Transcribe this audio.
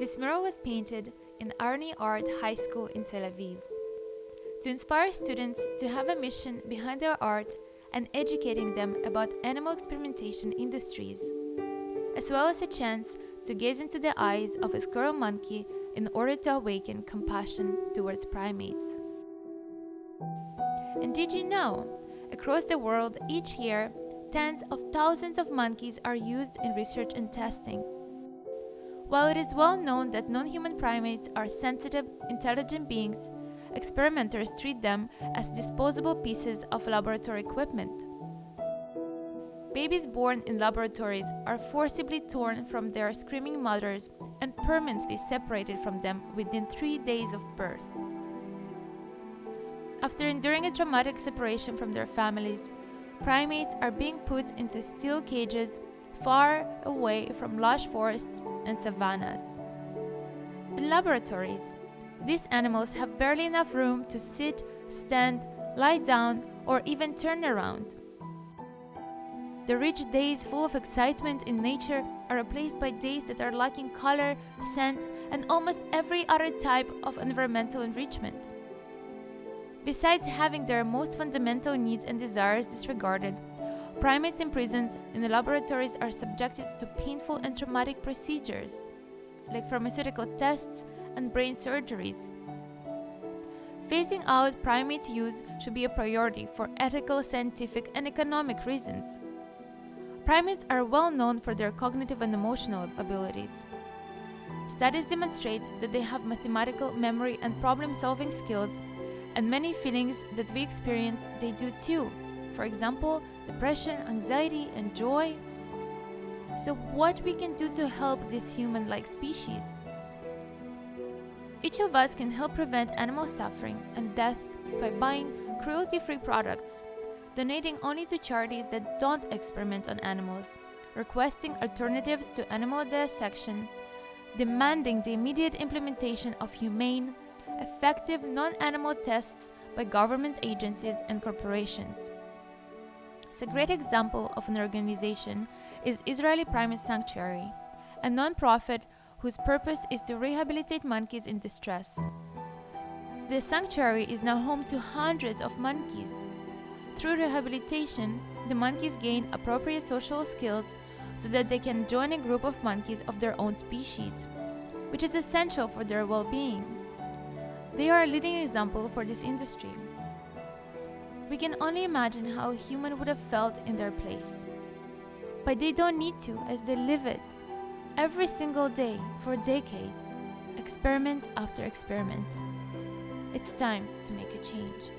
This mural was painted in Ironi Art High School in Tel Aviv to inspire students to have a mission behind their art and educating them about animal experimentation industries, as well as a chance to gaze into the eyes of a squirrel monkey in order to awaken compassion towards primates. And did you know, across the world each year, tens of thousands of monkeys are used in research and testing. While it is well known that non-human primates are sensitive, intelligent beings, experimenters treat them as disposable pieces of laboratory equipment. Babies born in laboratories are forcibly torn from their screaming mothers and permanently separated from them within 3 days of birth. After enduring a traumatic separation from their families, primates are being put into steel cages far away from lush forests and savannas. In laboratories, these animals have barely enough room to sit, stand, lie down, or even turn around. The rich days full of excitement in nature are replaced by days that are lacking color, scent, and almost every other type of environmental enrichment. Besides having their most fundamental needs and desires disregarded, primates imprisoned in the laboratories are subjected to painful and traumatic procedures, like pharmaceutical tests and brain surgeries. Phasing out primate use should be a priority for ethical, scientific, and economic reasons. Primates are well known for their cognitive and emotional abilities. Studies demonstrate that they have mathematical, memory, and problem-solving skills, and many feelings that we experience they do too. For example, depression, anxiety, and joy. So what we can do to help this human-like species? Each of us can help prevent animal suffering and death by buying cruelty-free products, donating only to charities that don't experiment on animals, requesting alternatives to animal dissection, demanding the immediate implementation of humane, effective non-animal tests by government agencies and corporations. A great example of an organization is Israeli Primate Sanctuary, a non-profit whose purpose is to rehabilitate monkeys in distress. The sanctuary is now home to hundreds of monkeys. Through rehabilitation, the monkeys gain appropriate social skills so that they can join a group of monkeys of their own species, which is essential for their well-being. They are a leading example for this industry. We can only imagine how a human would have felt in their place. But they don't need to, as they live it, every single day for decades, experiment after experiment. It's time to make a change.